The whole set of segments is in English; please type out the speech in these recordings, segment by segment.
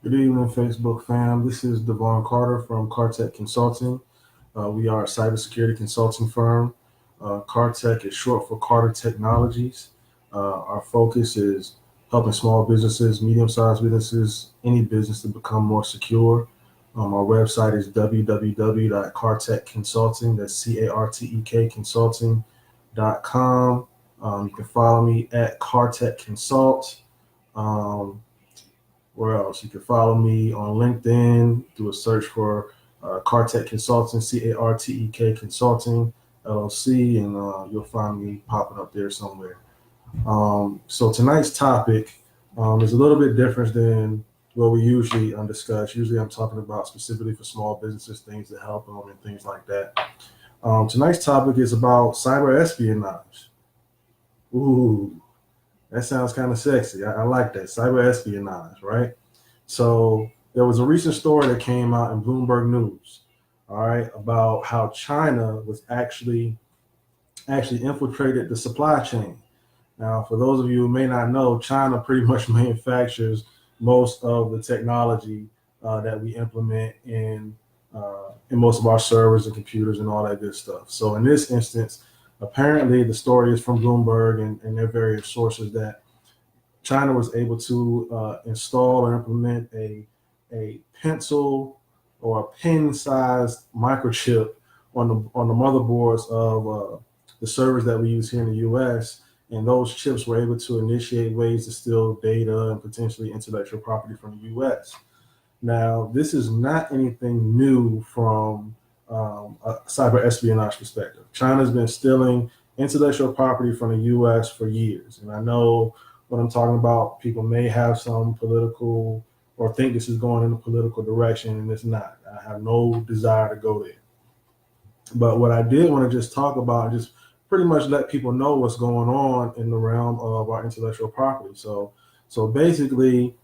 Good evening, Facebook fam. This is Devon Carter from CarTek Consulting. We are a cybersecurity consulting firm. CarTek is short for Carter Technologies. Our focus is helping small businesses, medium-sized businesses, any business to become more secure. Our website is www.cartekconsulting. That's CARTEK consulting.com. You can follow me at CarTek Consult. Um, where else? You can follow me on LinkedIn, do a search for CarTek Consulting, CARTEK Consulting, LLC, and you'll find me popping up there somewhere. So tonight's topic is a little bit different than what we usually discuss. Usually I'm talking about specifically for small businesses, things to help them and things like that. Tonight's topic is about cyber espionage. Ooh, that sounds kind of sexy. I like that. Cyber espionage, right? So there was a recent story that came out in Bloomberg News, all right, about how China was actually infiltrated the supply chain. Now, for those of you who may not know, China pretty much manufactures most of the technology that we implement in most of our servers and computers and all that good stuff. So in this instance, apparently the story is from Bloomberg and their various sources that China was able to install or implement a pencil or a pen-sized microchip on the motherboards of the servers that we use here in the U.S. And those chips were able to initiate ways to steal data and potentially intellectual property from the U.S. Now, this is not anything new from a cyber espionage perspective. China's been stealing intellectual property from the U.S. for years, and I know what I'm talking about. People may have some political or think this is going in a political direction, and it's not. I have no desire to go there. But what I did want to just talk about, just pretty much let people know what's going on in the realm of our intellectual property. So basically,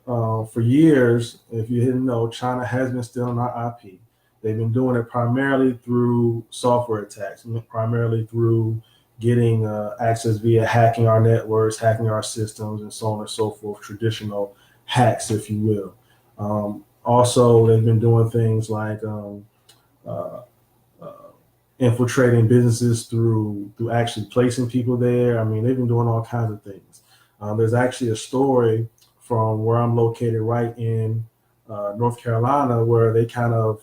for years, if you didn't know, China has been stealing our IP. They've been doing it primarily through software attacks, primarily through getting access via hacking our networks, hacking our systems, and so on and so forth, traditional hacks, if you will. Also, they've been doing things like uh, uh, infiltrating businesses through actually placing people there. I mean, they've been doing all kinds of things. There's actually a story from where I'm located, right in North Carolina, where they kind of,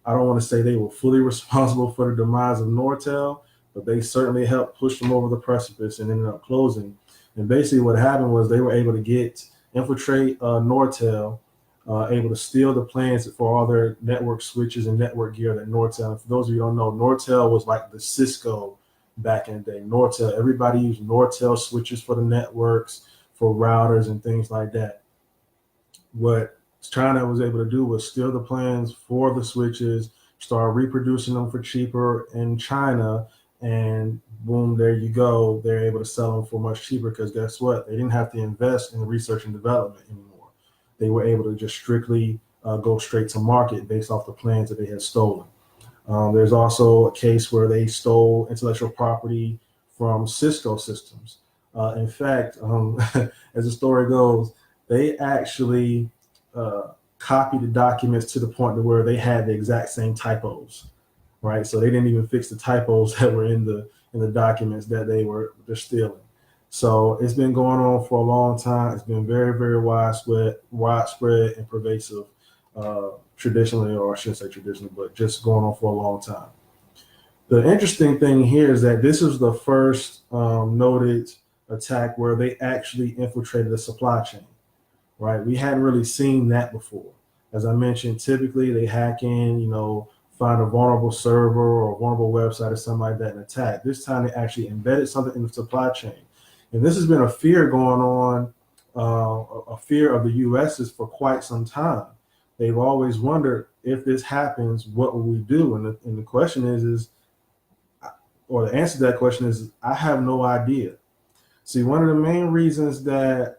I don't want to say they were fully responsible for the demise of Nortel, but they certainly helped push them over the precipice and ended up closing. And basically, what happened was they were able to infiltrate Nortel, able to steal the plans for all their network switches and network gear that Nortel. And for those of you who don't know, Nortel was like the Cisco back in the day. Nortel, everybody used Nortel switches for the networks, for routers and things like that. What China was able to do was steal the plans for the switches, start reproducing them for cheaper in China, and boom, there you go. They're able to sell them for much cheaper because guess what? They didn't have to invest in research and development anymore. They were able to just strictly go straight to market based off the plans that they had stolen. There's also a case where they stole intellectual property from Cisco systems. In fact, as the story goes, they actually copied the documents to the point to where they had the exact same typos, right? So they didn't even fix the typos that were in the documents that they're stealing. So it's been going on for a long time. It's been very, very widespread and pervasive, traditionally, or I shouldn't say traditionally, but just going on for a long time. The interesting thing here is that this is the first noted attack where they actually infiltrated the supply chain, right? We hadn't really seen that before. As I mentioned, typically they hack in, find a vulnerable server or a vulnerable website or something like that and attack. This time they actually embedded something in the supply chain. And this has been a fear going on, a fear of the US's for quite some time. They've always wondered if this happens, what will we do? And the question is, or the answer to that question is, I have no idea. See, one of the main reasons that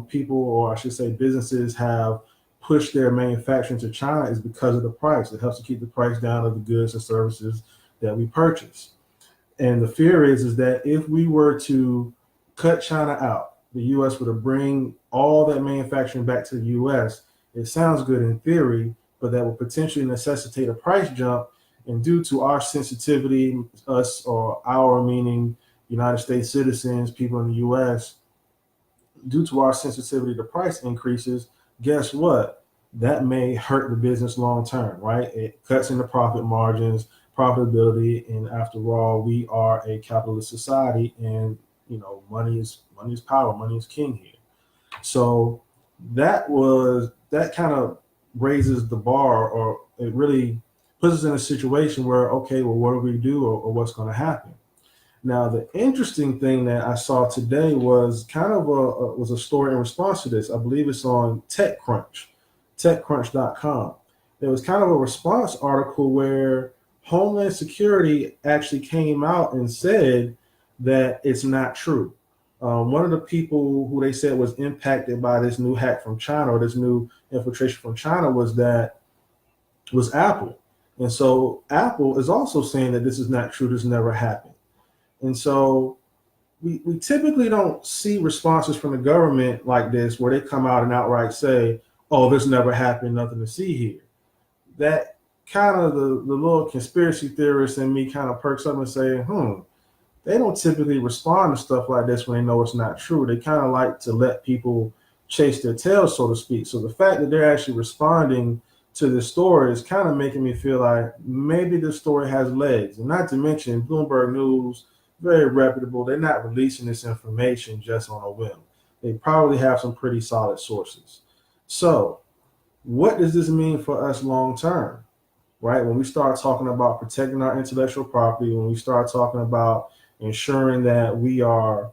people, or I should say businesses, have pushed their manufacturing to China is because of the price. It helps to keep the price down of the goods and services that we purchase. And the fear is that if we were to cut China out, the U.S. were to bring all that manufacturing back to the U.S., It sounds good in theory, but that will potentially necessitate a price jump. And due to our sensitivity, us or our meaning United States citizens, people in the US, due to our sensitivity to price increases, guess what? That may hurt the business long term, right? It cuts into profit margins, profitability, and after all, we are a capitalist society, and money is power, money is king here. So that kind of raises the bar, or it really puts us in a situation where, okay, well, what do we do, or what's going to happen? Now, the interesting thing that I saw today was kind of a story in response to this. I believe it's on TechCrunch, TechCrunch.com. There was kind of a response article where Homeland Security actually came out and said that it's not true. One of the people who they said was impacted by this new hack from China, or this new infiltration from China, was Apple. And so Apple is also saying that this is not true, this never happened. And so we typically don't see responses from the government like this, where they come out and outright say, oh, this never happened, nothing to see here. That kind of the little conspiracy theorist in me kind of perks up and say, they don't typically respond to stuff like this when they know it's not true. They kind of like to let people chase their tails, so to speak. So the fact that they're actually responding to this story is kind of making me feel like maybe this story has legs. And not to mention Bloomberg News, very reputable. They're not releasing this information just on a whim. They probably have some pretty solid sources. So what does this mean for us long term, right? When we start talking about protecting our intellectual property, when we start talking about ensuring that we are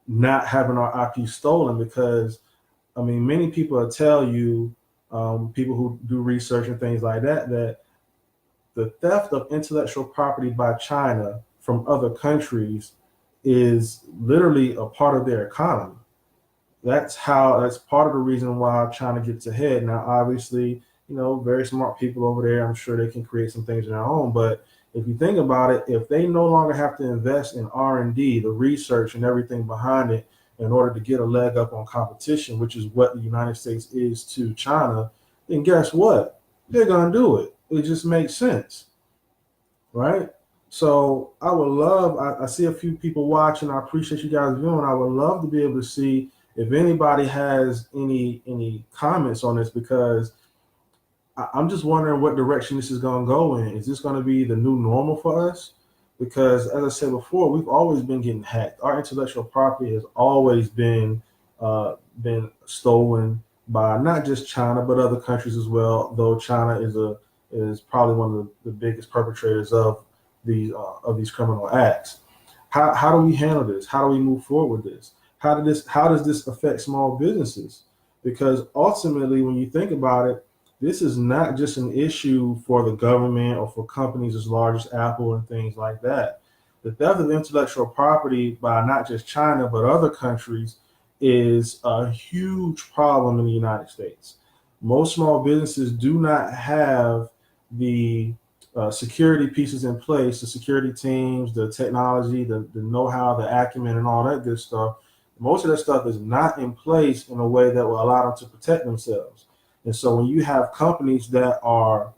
not having our IP stolen, because many people will tell you, people who do research and things like that, that the theft of intellectual property by China from other countries is literally a part of their economy. That's part of the reason why China gets ahead. Now, obviously, very smart people over there, I'm sure they can create some things of their own. But if you think about it, if they no longer have to invest in R&D, the research and everything behind it, in order to get a leg up on competition, which is what the United States is to China, then guess what? They're going to do it. It just makes sense, right? So I would love, I see a few people watching. I appreciate you guys viewing. I would love to be able to see if anybody has any comments on this, because I'm just wondering what direction this is going to go in. Is this going to be the new normal for us? Because as I said before, we've always been getting hacked. Our intellectual property has always been stolen by not just China, but other countries as well, though China is probably one of the biggest perpetrators of these criminal acts. How do we handle this? How do we move forward with this? How does this affect small businesses? Because ultimately, when you think about it, this is not just an issue for the government or for companies as large as Apple and things like that. The theft of intellectual property by not just China, but other countries is a huge problem in the United States. Most small businesses do not have the security pieces in place, the security teams, the technology, the know-how, the acumen, and all that good stuff. Most of that stuff is not in place in a way that will allow them to protect themselves. And so when you have companies that are,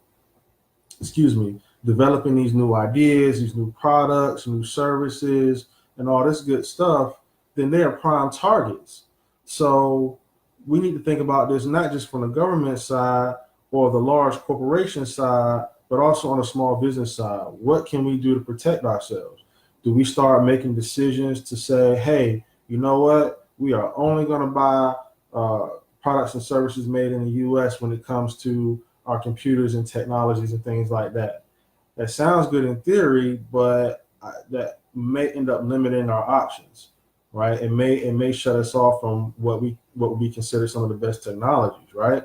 developing these new ideas, these new products, new services, and all this good stuff, then they are prime targets. So we need to think about this not just from the government side or the large corporation side, but also on the small business side. What can we do to protect ourselves? Do we start making decisions to say, hey, you know what? We are only going to buy products and services made in the U.S. when it comes to our computers and technologies and things like that. That sounds good in theory, but that may end up limiting our options, right? It may shut us off from what would be considered some of the best technologies, right?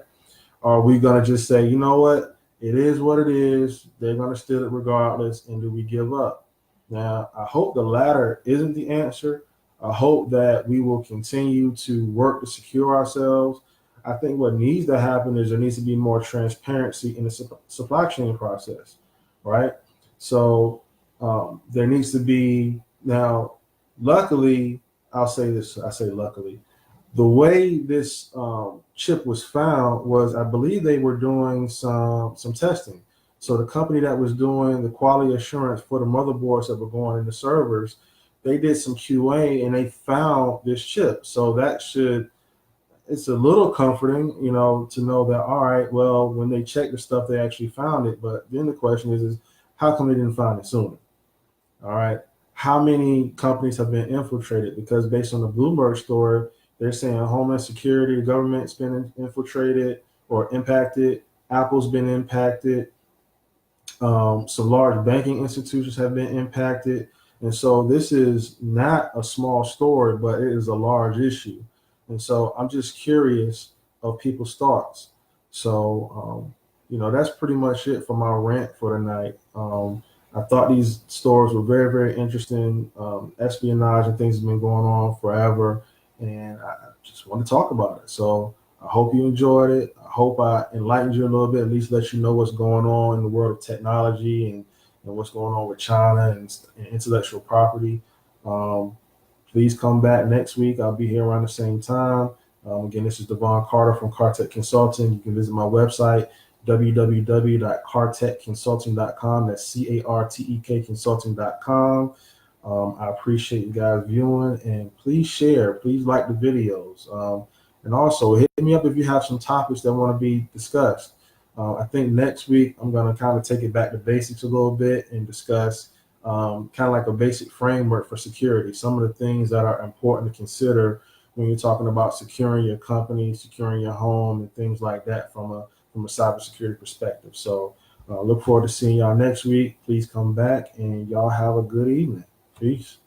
Are we going to just say, you know what? It is what it is. They're going to steal it regardless, and do we give up? Now, I hope the latter isn't the answer. I hope that we will continue to work to secure ourselves. I think what needs to happen is there needs to be more transparency in the supply chain process, right? So there needs to be, now, luckily, I say luckily, The way this chip was found was, I believe they were doing some testing. So the company that was doing the quality assurance for the motherboards that were going in the servers, they did some QA and they found this chip. So that should, it's a little comforting, you know, to know that, all right, well, when they checked the stuff, they actually found it. But then the question is how come they didn't find it sooner? All right. How many companies have been infiltrated? Because based on the Bloomberg story, they're saying Homeland Security, the government's been infiltrated or impacted. Apple's been impacted. Some large banking institutions have been impacted. And so this is not a small story, but it is a large issue. And so I'm just curious of people's thoughts. So, you know, that's pretty much it for my rant for tonight. I thought these stories were very, very interesting. Espionage and things have been going on forever. And I just want to talk about it. So I hope you enjoyed it. I hope I enlightened you a little bit, at least let you know what's going on in the world of technology and what's going on with China and intellectual property. Please come back next week. I'll be here around the same time. Again, this is Devon Carter from CarTek Consulting. You can visit my website, www.cartekconsulting.com. That's CARTEK consulting.com. I appreciate you guys viewing, and please share. Please like the videos. And also hit me up if you have some topics that want to be discussed. I think next week I'm going to kind of take it back to basics a little bit and discuss kind of like a basic framework for security. Some of the things that are important to consider when you're talking about securing your company, securing your home, and things like that from a cybersecurity perspective. So look forward to seeing y'all next week. Please come back, and y'all have a good evening. Peace.